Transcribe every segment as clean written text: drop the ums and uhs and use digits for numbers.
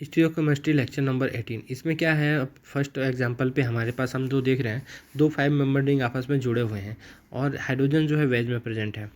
Stereochemistry lecture number 18। इसमें क्या है, अब फर्स्ट एग्जांपल पे हमारे पास हम जो देख रहे हैं, दो 5 मेंबर रिंग आपस में जुड़े हुए हैं और हाइड्रोजन जो है वेज में प्रेजेंट है।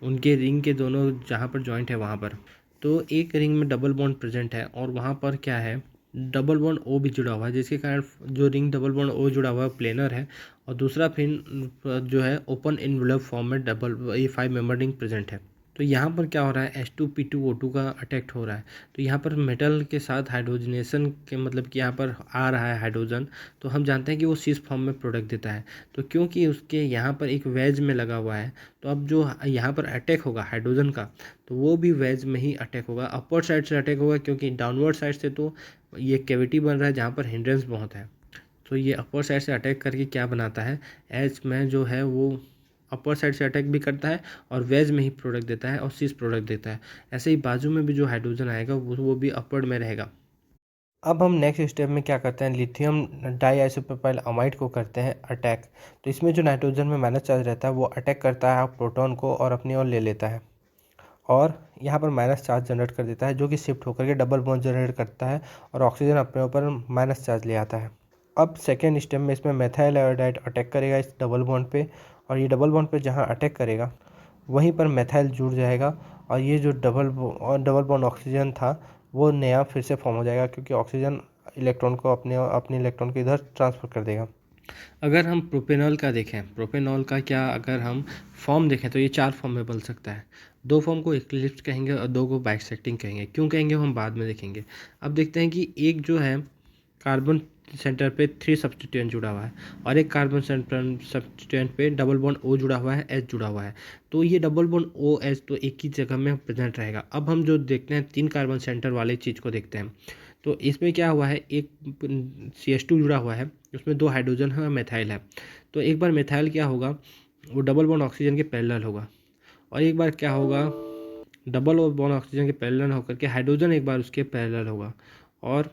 उनके रिंग के दोनों जहाँ पर जॉइंट है वहाँ पर तो एक रिंग में डबल बॉन्ड प्रेजेंट है और वहाँ पर क्या है, डबल बॉन्ड ओ भी जुड़ा हुआ है, जिसके कारण जो रिंग डबल बॉन्ड ओ जुड़ा हुआ है प्लेनर है और दूसरा फिन जो है ओपन इनवलप फॉर्म में डबल ये 5 मेंबर रिंग प्रेजेंट है। तो यहाँ पर क्या हो रहा है, H2P2O2 का अटैक हो रहा है। तो यहाँ पर मेटल के साथ हाइड्रोजनेशन के मतलब कि यहाँ पर आ रहा है हाइड्रोजन, तो हम जानते हैं कि वो सिस फॉर्म में प्रोडक्ट देता है। तो क्योंकि उसके यहाँ पर एक वेज में लगा हुआ है, तो अब जो यहाँ पर अटैक होगा हाइड्रोजन का, तो वो भी वेज में ही अटैक होगा, अपवर्ड साइड से अटैक होगा, क्योंकि डाउनवर्ड साइड से तो ये कैविटी बन रहा है जहाँ पर हिंड्रेंस बहुत है। तो ये अपवर्ड साइड से अटैक करके क्या बनाता है, एच में जो है वो अपर साइड से अटैक भी करता है और वेज में ही प्रोडक्ट देता है और सिस प्रोडक्ट देता है। ऐसे ही बाजू में भी जो हाइड्रोजन आएगा वो भी अपवर्ड में रहेगा। अब हम नेक्स्ट स्टेप में क्या करते हैं, लिथियम डाइआइसोप्रोपाइल अमाइड को करते हैं अटैक। तो इसमें जो नाइट्रोजन में माइनस चार्ज रहता है वो अटैक करता है प्रोटॉन को और अपनी ओर ले लेता है और यहाँ पर माइनस चार्ज जनरेट कर देता है, जो कि शिफ्ट होकर के डबल बॉन्ड जनरेट करता है और ऑक्सीजन अपने ऊपर माइनस चार्ज ले आता है। अब सेकेंड स्टेप में इसमें मेथाइल आयोडाइड अटैक करेगा इस डबल बॉन्ड पे और ये डबल बॉन्ड पे जहाँ अटैक करेगा वहीं पर मेथाइल जुड़ जाएगा और ये जो डबल बॉन्ड ऑक्सीजन था वो नया फिर से फॉर्म हो जाएगा, क्योंकि ऑक्सीजन इलेक्ट्रॉन को अपने इलेक्ट्रॉन को इधर ट्रांसफ़र कर देगा। अगर हम प्रोपेनॉल का देखें, प्रोपेनॉल का क्या अगर हम फॉर्म देखें तो ये 4 फॉर्म में बन सकता है। 2 फॉर्म को इक्लिप्स कहेंगे और 2 को बाइसेक्टिंग कहेंगे। क्यों कहेंगे वो हम बाद में देखेंगे। अब देखते हैं कि एक जो है कार्बन सेंटर पे 3 सब्स्टिट्यूएंट जुड़ा हुआ है और एक कार्बन सब्स्टिट्यूएंट पे डबल बॉन्ड O जुड़ा हुआ है, H जुड़ा हुआ है। तो ये डबल बॉन्ड O H तो एक ही जगह में प्रेजेंट रहेगा। अब हम जो देखते हैं 3 कार्बन सेंटर वाले चीज़ को देखते हैं। तो इसमें क्या हुआ है, एक CH2 जुड़ा हुआ है, उसमें 2 हाइड्रोजन है और मेथाइल है। तो एक बार मेथाइल क्या होगा, वो डबल बॉन्ड ऑक्सीजन के पैरेलल होगा और एक बार क्या होगा, डबल बॉन्ड ऑक्सीजन के पैरेलल होकर के हाइड्रोजन एक बार उसके पैरेलल होगा और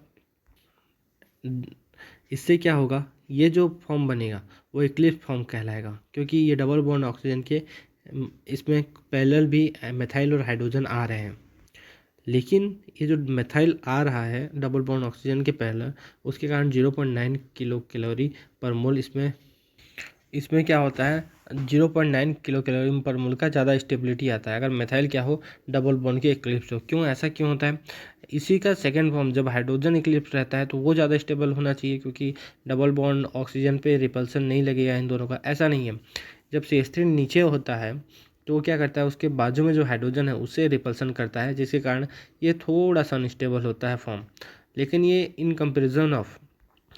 इससे क्या होगा, ये जो फॉर्म बनेगा वो इक्लिप्स फॉर्म कहलाएगा, क्योंकि ये डबल बॉन्ड ऑक्सीजन के इसमें पैरेलल भी मेथाइल और हाइड्रोजन आ रहे हैं। लेकिन ये जो मेथाइल आ रहा है डबल बॉन्ड ऑक्सीजन के पैरेलल, उसके कारण 0.9 किलो कैलोरी पर मोल इसमें क्या होता है, 0.9 किलो कैलोरी पर मोल का ज़्यादा स्टेबिलिटी आता है अगर मेथाइल क्या हो, डबल बॉन्ड के इक्लिप्स हो। क्यों ऐसा क्यों होता है, इसी का सेकंड फॉर्म जब हाइड्रोजन इक्लिप्स रहता है तो वो ज़्यादा स्टेबल होना चाहिए, क्योंकि डबल बॉन्ड ऑक्सीजन पे रिपल्सन नहीं लगेगा इन दोनों का। ऐसा नहीं है, जब CH3 नीचे होता है तो वो क्या करता है, उसके बाजू में जो हाइड्रोजन है उससे रिपल्सन करता है, जिसके कारण ये थोड़ा सा अनस्टेबल होता है फॉर्म। लेकिन ये in comparison of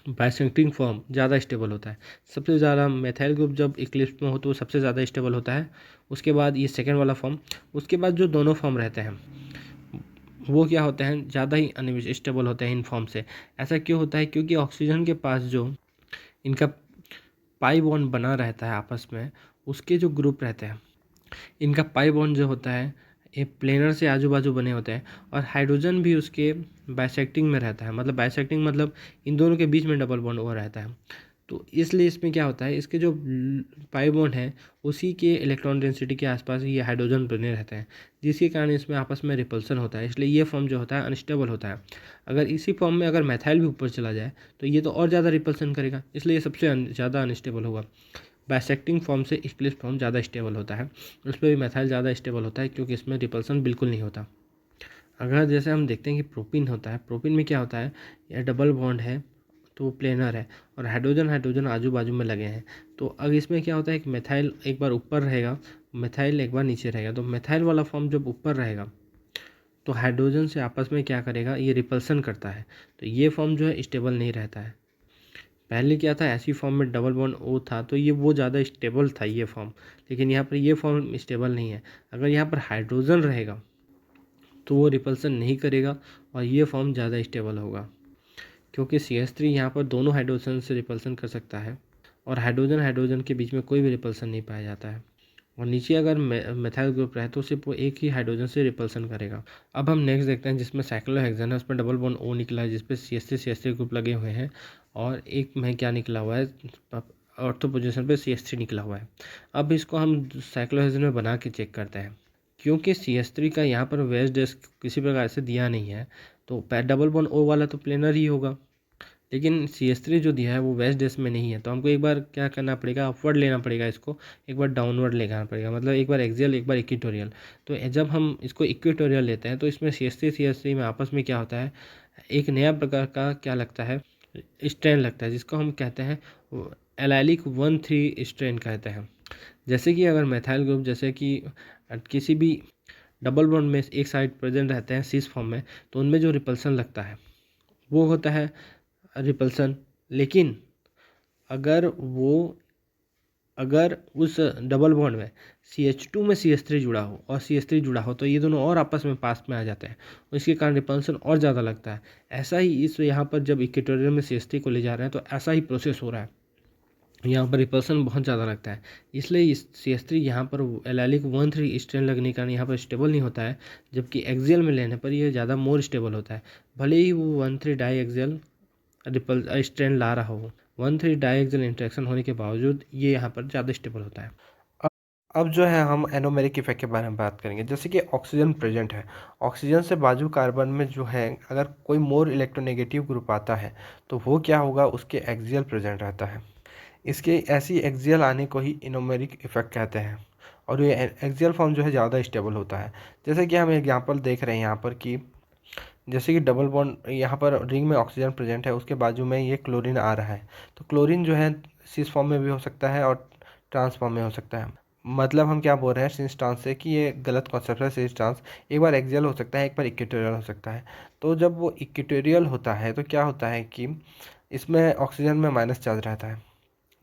bisecting form ज़्यादा स्टेबल होता है। सबसे ज़्यादा मेथाइल ग्रुप जब इक्लिप्स में हो तो सबसे ज़्यादा स्टेबल होता है, उसके बाद ये सेकेंड वाला फॉर्म, उसके बाद जो दोनों फॉर्म रहते हैं वो क्या होते हैं, ज़्यादा ही अनस्टेबल होते हैं इन फॉर्म से। ऐसा क्यों होता है, क्योंकि ऑक्सीजन के पास जो इनका पाई बॉन्ड बना रहता है आपस में, उसके जो ग्रुप रहते हैं, इनका पाई बॉन्ड जो होता है ये प्लेनर से आजू बाजू बने होते हैं और हाइड्रोजन भी उसके बाइसेक्टिंग में रहता है। मतलब बाइसेक्टिंग मतलब इन दोनों के बीच में डबल बॉन्ड वो रहता है। तो इसलिए इसमें क्या होता है, इसके जो पाई बॉन्ड है उसी के इलेक्ट्रॉन डेंसिटी के आसपास ये हाइड्रोजन बने रहते हैं, जिसके कारण इसमें आपस में रिपल्सन होता है। इसलिए ये फॉर्म जो होता है अनस्टेबल होता है। अगर इसी फॉर्म में अगर मेथाइल भी ऊपर चला जाए तो ये तो और ज़्यादा रिपल्सन करेगा, इसलिए ये सबसे ज़्यादा अनस्टेबल होगा। बाइसेक्टिंग फॉर्म से इक्लिप्स फॉर्म ज़्यादा स्टेबल होता है, उस पर भी मेथाइल ज़्यादा स्टेबल होता है, क्योंकि इसमें रिपल्सन बिल्कुल नहीं होता। अगर जैसे हम देखते हैं कि प्रोपीन होता है, प्रोपीन में क्या होता है, यह डबल बॉन्ड है तो वो प्लेनर है और हाइड्रोजन हाइड्रोजन आजू बाजू में लगे हैं। तो अब इसमें क्या होता है कि मेथाइल एक बार ऊपर रहेगा, मेथाइल एक बार नीचे रहेगा। तो मेथाइल वाला फॉर्म जब ऊपर रहेगा तो हाइड्रोजन से आपस में क्या करेगा, ये रिपल्सन करता है। तो ये फॉर्म जो है स्टेबल नहीं रहता है। पहले क्या था, ऐसी फॉर्म में डबल बॉन्ड O था तो ये वो ज़्यादा स्टेबल था ये फॉर्म, लेकिन यहाँ पर ये फॉर्म स्टेबल नहीं है। अगर यहाँ पर हाइड्रोजन रहेगा तो वो रिपल्सन नहीं करेगा और ये फॉर्म ज़्यादा स्टेबल होगा, क्योंकि CH3 यहाँ पर दोनों हाइड्रोजन से रिपल्सन कर सकता है और हाइड्रोजन हाइड्रोजन के बीच में कोई भी रिपल्सन नहीं पाया जाता है। और नीचे अगर मेथाइल ग्रुप रहे तो सिर्फ वो एक ही हाइड्रोजन से रिपल्सन करेगा। अब हम नेक्स्ट देखते हैं जिसमें साइक्लोहेक्सेन है, उसमें डबल बॉन्ड O निकला है, जिसपे CH3 ग्रुप लगे हुए हैं और एक में क्या निकला हुआ है, ऑर्थो पोजीशन पे CH3 निकला हुआ है। अब इसको हम साइक्लोहेक्सेन में बना के चेक करते हैं। क्योंकि CH3 का यहाँ पर वेज डेस्क किसी प्रकार से दिया नहीं है, तो डबल बॉन्ड O वाला तो प्लेनर ही होगा, लेकिन CH3 जो दिया है वो वेस्ट डेस में नहीं है। तो हमको एक बार क्या करना पड़ेगा, अपवर्ड लेना पड़ेगा इसको, एक बार डाउनवर्ड लेना पड़ेगा, मतलब एक बार एक्सियल एक बार इक्वेटोरियल। तो जब हम इसको इक्वेटोरियल लेते हैं तो इसमें CH3 में आपस में क्या होता है, एक नया प्रकार का क्या लगता है, स्ट्रेन लगता है, जिसको हम कहते हैं एलाइलिक 1,3 स्ट्रेन कहते हैं। जैसे कि अगर मैथाइल ग्रुप जैसे कि किसी भी डबल बॉन्ड में एक साइड प्रेजेंट रहते हैं सिस फॉर्म में, तो उनमें जो रिपल्सन लगता है वो होता है रिपल्सन। लेकिन अगर उस डबल बॉन्ड में CH2 में CH3 जुड़ा हो और CH3 जुड़ा हो तो ये दोनों और आपस में पास में आ जाते हैं और इसके कारण रिपल्सन और ज़्यादा लगता है। ऐसा ही इस यहाँ पर जब इक्वेटोरियल में CH3 को ले जा रहे हैं तो ऐसा ही प्रोसेस हो रहा है, यहाँ पर रिपल्सन बहुत ज़्यादा लगता है। इसलिए इस CH3 यहाँ पर एलाइलिक 1,3 स्ट्रेन लगने के कारण यहाँ पर स्टेबल नहीं होता है, जबकि एक्सियल में लेने पर यह ज़्यादा मोर स्टेबल होता है। भले ही वो 1,3 डाई एक्सियल स्ट्रेन ला रहा हो, 1,3 डाई एक्सियल इंटरेक्शन होने के बावजूद ये यहाँ पर ज़्यादा स्टेबल होता है। अब जो है हम एनोमेरिक इफेक्ट के बारे में बात करेंगे। जैसे कि ऑक्सीजन प्रेजेंट है, ऑक्सीजन से बाजू कार्बन में जो है अगर कोई मोर इलेक्ट्रोनेगेटिव ग्रुप आता है तो वो क्या होगा, उसके एक्सियल प्रेजेंट रहता है। इसके ऐसी एक्सियल आने को ही एनोमेरिक इफेक्ट कहते हैं और ये एक्सियल फॉर्म जो है ज़्यादा स्टेबल होता है। जैसे कि हम एग्जांपल देख रहे हैं यहाँ पर कि जैसे कि डबल बॉन्ड यहाँ पर रिंग में ऑक्सीजन प्रेजेंट है, उसके बाजू में ये क्लोरीन आ रहा है, तो क्लोरीन जो है सिस फॉर्म में भी हो सकता है और ट्रांस फॉर्म में हो सकता है। मतलब हम क्या बोल रहे हैं सिंस ट्रांस से कि ये गलत कॉन्सेप्ट है। सिंस ट्रांस एक बार एक्सियल हो सकता है, एक बार इक्वेटोरियल हो सकता है। तो जब वो इक्वेटोरियल होता है तो क्या होता है कि इसमें ऑक्सीजन में माइनस चार्ज रहता है,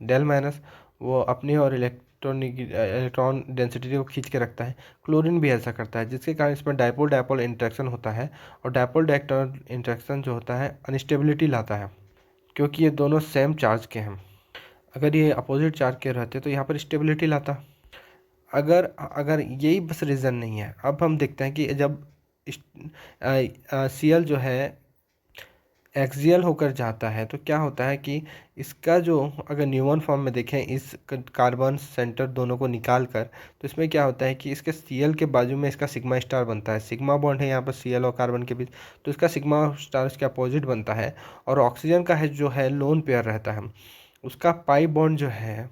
डेल माइनस, वो अपनी और इलेक्ट्रॉन डेंसिटी को खींच के रखता है। क्लोरीन भी ऐसा करता है, जिसके कारण इसमें डायपोल डायपोल इंटरेक्शन होता है और डायपोल डायपोल इंटरेक्शन जो होता है अनस्टेबिलिटी लाता है, क्योंकि ये दोनों सेम चार्ज के हैं। अगर ये अपोजिट चार्ज के रहते तो यहाँ पर स्टेबिलिटी लाता। अगर अगर यही बस रीज़न नहीं है, अब हम देखते हैं कि जब Cl जो है एक्सियल होकर जाता है तो क्या होता है कि इसका जो अगर न्यूमन फॉर्म में देखें इस कार्बन सेंटर दोनों को निकाल कर, तो इसमें क्या होता है कि इसके Cl के बाजू में इसका सिग्मा स्टार बनता है। सिग्मा बॉन्ड है यहाँ पर Cl और कार्बन के बीच, तो इसका सिग्मा स्टार इसके अपोजिट बनता है। और ऑक्सीजन का है जो है लोन पेयर रहता है, उसका पाई बॉन्ड जो है,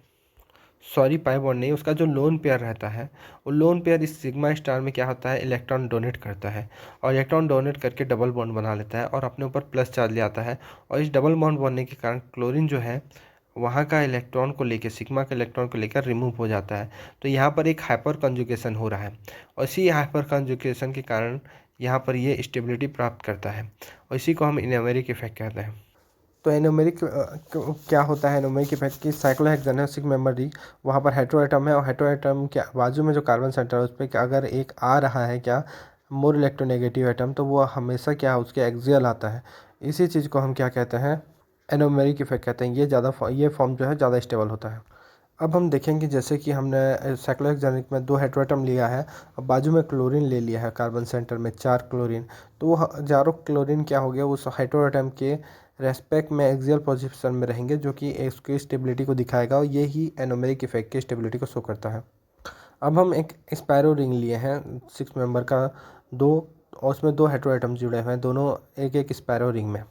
सॉरी पाई बॉन्ड नहीं, उसका जो लोन पेयर रहता है वो लोन पेयर इस सिग्मा स्टार में क्या होता है, इलेक्ट्रॉन डोनेट करता है और इलेक्ट्रॉन डोनेट करके डबल बॉन्ड बना लेता है और अपने ऊपर प्लस चार्ज ले आता है। और इस डबल बॉन्ड बनने के कारण क्लोरीन जो है वहाँ का इलेक्ट्रॉन को लेकर, सिग्मा के इलेक्ट्रॉन को लेकर रिमूव हो जाता है। तो यहाँ पर एक हाइपर कंजुगेशन हो रहा है और इसी हाइपर कंजुगेशन के कारण यहाँ पर ये स्टेबिलिटी प्राप्त करता है और इसी को हम एनोमेरिक इफेक्ट कहते हैं। तो एनोमेरिक क्या होता है, एनोमेरिक इफेक्ट की साइक्लोहेक्सेन मेमोरी, वहाँ पर हेटेरोएटम है और हेटेरोएटम के बाजू में जो कार्बन सेंटर है उस पर अगर एक आ रहा है क्या मोर इलेक्ट्रोनेगेटिव एटम, तो वो हमेशा क्या उसके एक्सियल आता है। इसी चीज़ को हम क्या कहते हैं, एनोमेरिक इफेक्ट कहते हैं। ये फॉर्म जो है ज़्यादा स्टेबल होता है। अब हम देखेंगे जैसे कि हमने साइक्लोहेक्सेनिक में 2 हेटेरोएटम लिया है और बाजू में क्लोरीन ले लिया है, कार्बन सेंटर में 4 क्लोरीन, तो वो चारों क्लोरीन क्या हो गया, उस हेटेरोएटम के रेस्पेक्ट में एक्सियल पोजीशन में रहेंगे, जो कि इसकी स्टेबिलिटी को दिखाएगा और ये ही एनोमेरिक इफेक्ट की स्टेबिलिटी को शो करता है। अब हम एक स्पैरो रिंग लिए हैं 6 मेंबर का, और उसमें 2 हेटेरोएटम जुड़े हुए हैं, दोनों एक एक स्पैरो रिंग में।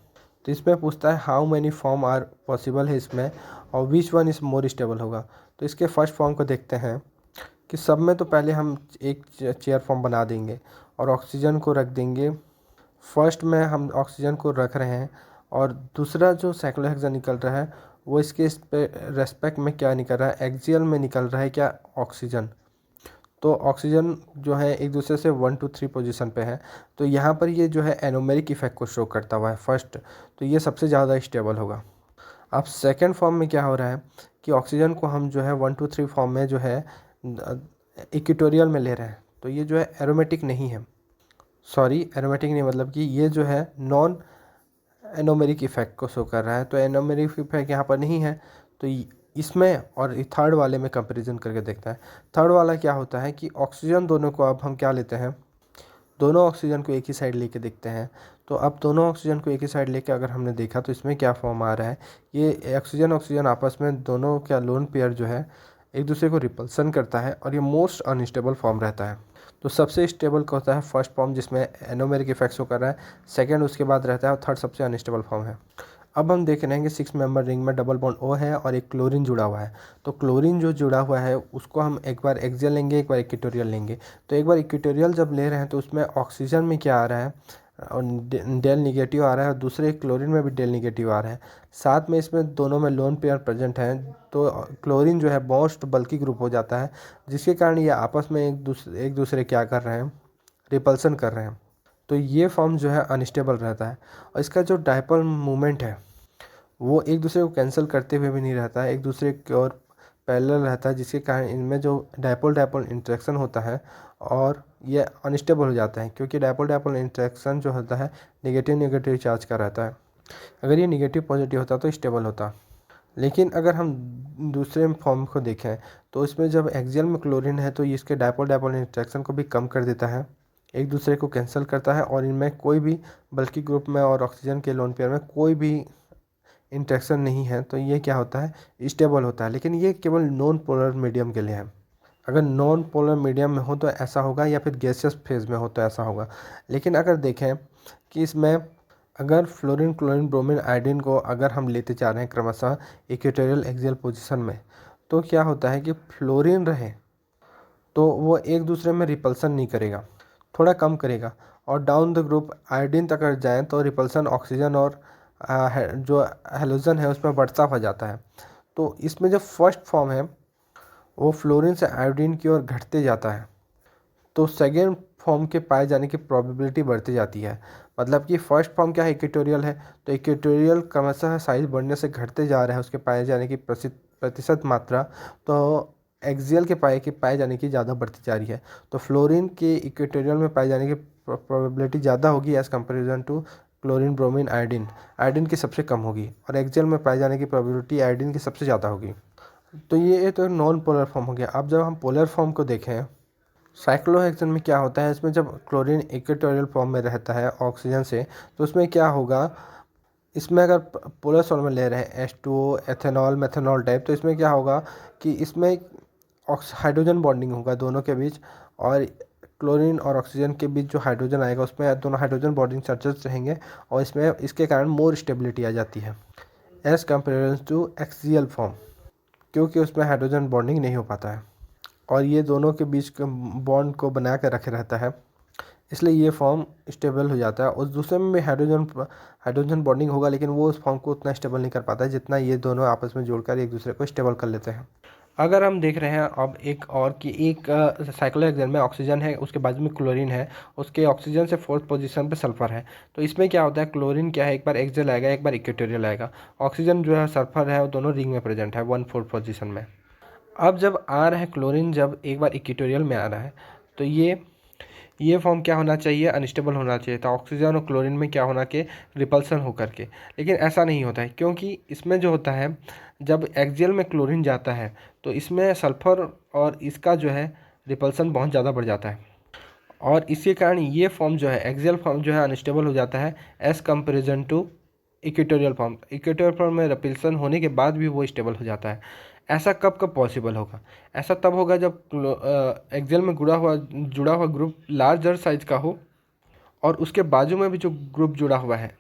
तो इसमें पूछता है how many form are possible है इसमें और which one is more stable होगा। तो इसके फर्स्ट फॉर्म को देखते हैं कि सब में तो पहले हम एक चेयर फॉर्म बना देंगे और ऑक्सीजन को रख देंगे। फर्स्ट में हम ऑक्सीजन को रख रहे हैं और दूसरा जो साइक्लोहेक्सेन निकल रहा है वो इसके इस पे रेस्पेक्ट में क्या निकल रहा है, एक्सियल में निकल रहा है क्या, ऑक्सीजन। तो ऑक्सीजन जो है एक दूसरे से 1 to 3 पोजीशन पे है, तो यहाँ पर ये जो है एनोमेरिक इफेक्ट को शो करता हुआ है फर्स्ट, तो ये सबसे ज़्यादा स्टेबल होगा। अब सेकेंड फॉर्म में क्या हो रहा है कि ऑक्सीजन को हम जो है 1 to 3 फॉर्म में जो है इक्वेटोरियल में ले रहे हैं, तो ये जो है एरोमेटिक नहीं है, सॉरी एरोमेटिक नहीं, मतलब कि ये जो है नॉन एनोमेरिक इफेक्ट को शो कर रहा है। तो एनोमेरिक इफेक्ट यहाँ पर नहीं है, तो इसमें और थर्ड वाले में कंपैरिजन करके देखता है। थर्ड वाला क्या होता है कि ऑक्सीजन दोनों को अब हम क्या लेते हैं, दोनों ऑक्सीजन को एक ही साइड लेके देखते हैं। तो अब दोनों ऑक्सीजन को एक ही साइड लेके अगर हमने देखा तो इसमें क्या फॉर्म आ रहा है, ये ऑक्सीजन आपस में दोनों क्या लोन पेयर जो है एक दूसरे को रिपल्सन करता है और ये मोस्ट अनस्टेबल फॉर्म रहता है। तो सबसे स्टेबल का होता है फर्स्ट फॉर्म जिसमें एनोमेरिक इफेक्ट्स कर रहा है, सेकंड उसके बाद रहता है और थर्ड सबसे अनस्टेबल फॉर्म है। अब हम देख रहे हैं कि 6 मेंबर रिंग में डबल बॉन्ड O है और एक क्लोरीन जुड़ा हुआ है। तो क्लोरीन जो जुड़ा हुआ है उसको हम एक बार एक्सियल लेंगे, एक बार इक्वेटोरियल लेंगे। तो एक बार इक्वेटोरियल जब ले रहे हैं तो उसमें ऑक्सीजन में क्या आ रहा है, और डेल निगेटिव आ रहा है, और दूसरे क्लोरीन में भी डेल निगेटिव आ रहा है। साथ में इसमें दोनों में लोन पेयर प्रेजेंट है, तो क्लोरीन जो है मोस्ट बल्की ग्रुप हो जाता है, जिसके कारण ये आपस में एक दूसरे क्या कर रहे हैं, रिपल्सन कर रहे हैं। तो ये फॉर्म जो है अनस्टेबल रहता है। और इसका जो डायपोल मूवमेंट है वो एक दूसरे को कैंसिल करते हुए भी नहीं रहता है, एक दूसरे की ओर पैरेलल रहता है, जिसके कारण इनमें जो डायपोल डायपोल इंटरेक्शन होता है और ये अनस्टेबल हो जाता है, क्योंकि डायपोल डायपोल इंटरेक्शन जो होता है नेगेटिव नेगेटिव चार्ज का रहता है। अगर ये नेगेटिव पॉजिटिव होता तो स्टेबल होता। लेकिन अगर हम दूसरे फॉर्म को देखें तो इसमें जब एक्सियल में क्लोरीन है तो ये इसके डायपोल डायपोल इंटरेक्शन को भी कम कर देता है, एक दूसरे को कैंसिल करता है, और इनमें कोई भी बल्कि ग्रुप में और ऑक्सीजन के लोन पेयर में कोई भी इंटरेक्शन नहीं है, तो ये क्या होता है, स्टेबल होता है। लेकिन ये केवल नॉन पोलर मीडियम के लिए है। अगर नॉन पोलर मीडियम में हो तो ऐसा होगा, या फिर गैसियस फेज में हो तो ऐसा होगा। लेकिन अगर देखें कि इसमें अगर फ्लोरीन क्लोरीन ब्रोमीन आयोडीन को अगर हम लेते जा रहे हैं क्रमशः इक्वेटोरियल एक्सियल पोजीशन में, तो क्या होता है कि फ्लोरीन रहे तो वो एक दूसरे में रिपल्सन नहीं करेगा, थोड़ा कम करेगा, और डाउन द ग्रुप आयोडीन तक अगर जाएँ तो रिपल्सन ऑक्सीजन और जो हेलोजन है उसमें बढ़ता हो जाता है। तो इसमें जो फर्स्ट फॉर्म है वो फ्लोरीन से आयोडीन की ओर घटते जाता है, तो सेकेंड फॉर्म के पाए जाने की प्रोबेबिलिटी बढ़ती जाती है। मतलब कि फर्स्ट फॉर्म क्या है, इक्वेटोरियल है, तो इक्वेटोरियल क्रमशः साइज बढ़ने से घटते जा रहा है उसके पाए जाने की प्रतिशत मात्रा, तो एक्सियल के पाए जाने की ज़्यादा बढ़ती जा रही है। तो फ्लोरीन के इक्वेटोरियल में पाए जाने की प्रोबेबिलिटी ज़्यादा होगी as comparison to chlorine bromine iodine, iodine की सबसे कम होगी, और एक्सियल में पाए जाने की प्रोबेबिलिटी आयोडीन की सबसे ज़्यादा होगी। तो ये तो नॉन पोलर फॉर्म हो गया। अब जब हम पोलर फॉर्म को देखें, साइक्लोहेक्सेन में क्या होता है, इसमें जब क्लोरीन इक्वेटोरियल फॉर्म में रहता है ऑक्सीजन से, तो उसमें क्या होगा, इसमें अगर पोलर सॉल्ट में ले रहे हैं H2O एथेनॉल मेथेनॉल टाइप, तो इसमें क्या होगा कि इसमें हाइड्रोजन बॉन्डिंग होगा दोनों के बीच, और क्लोरीन और ऑक्सीजन के बीच जो हाइड्रोजन आएगा उसमें दोनों हाइड्रोजन बॉन्डिंग चार्जेस रहेंगे, और इसमें इसके कारण मोर स्टेबिलिटी आ जाती है as compare to axial form, क्योंकि उसमें हाइड्रोजन बॉन्डिंग नहीं हो पाता है और ये दोनों के बीच बॉन्ड को बना कर रखे रहता है, इसलिए ये फॉर्म स्टेबल हो जाता है। उस दूसरे में भी हाइड्रोजन बॉन्डिंग होगा, लेकिन वो उस फॉर्म को उतना स्टेबल नहीं कर पाता है जितना ये दोनों आपस में जोड़कर एक दूसरे को स्टेबल कर लेते हैं। अगर हम देख रहे हैं अब एक और कि एक साइक्लोहेक्सेन में ऑक्सीजन है, उसके बाजू में क्लोरीन है, उसके ऑक्सीजन से फोर्थ पोजीशन पे सल्फर है। तो इसमें क्या होता है, क्लोरीन क्या है, एक बार एक्सियल आएगा, एक बार इक्वेटोरियल आएगा। ऑक्सीजन जो है सल्फर है, वो दोनों रिंग में प्रेजेंट है 1/4 पोजीशन में। अब जब आ रहा है क्लोरीन, जब एक बार इक्वेटोरियल में आ रहा है, तो ये फॉर्म क्या होना चाहिए, अनस्टेबल होना चाहिए था। ऑक्सीजन और क्लोरीन में क्या होना कि रिपल्सन हो करके, लेकिन ऐसा नहीं होता है, क्योंकि इसमें जो होता है जब एक्सियल में क्लोरीन जाता है तो इसमें सल्फर और इसका जो है रिपल्सन बहुत ज़्यादा बढ़ जाता है, और इसी कारण ये फॉर्म जो है एक्सियल फॉर्म जो है अनस्टेबल हो जाता है as comparison to equatorial form. Equatorial form में रिपल्सन होने के बाद भी वो स्टेबल हो जाता है। ऐसा कब कब पॉसिबल होगा, ऐसा तब होगा जब एक्सियल में जुड़ा हुआ ग्रुप लार्जर साइज का हो, और उसके बाजू में भी जो ग्रुप जुड़ा हुआ है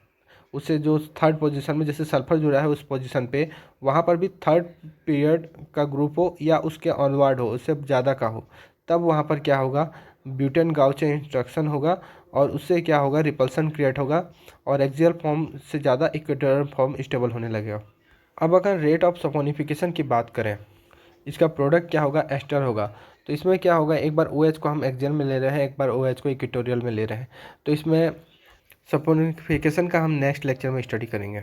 उससे जो थर्ड पोजीशन में, जैसे सल्फर जुड़ा है उस पोजीशन पे, वहाँ पर भी थर्ड पीरियड का ग्रुप हो या उसके ऑनवर्ड हो, उससे ज़्यादा का हो, तब वहाँ पर क्या होगा, ब्यूटेन गाउचे इंस्ट्रक्शन होगा, और उससे क्या होगा, रिपल्सन क्रिएट होगा, और एक्सियल फॉर्म से ज़्यादा इक्वेटोरियल फॉर्म स्टेबल होने लगेगा। अब अगर रेट ऑफ सपोनिफिकेशन की बात करें, इसका प्रोडक्ट क्या होगा, एस्टर होगा। तो इसमें क्या होगा, एक बार OH को हम एक्सियल में ले रहे हैं, एक बार OH को इक्वेटोरियल में ले रहे हैं, तो इसमें सपोनिफिकेशन का हम नेक्स्ट लेक्चर में स्टडी करेंगे।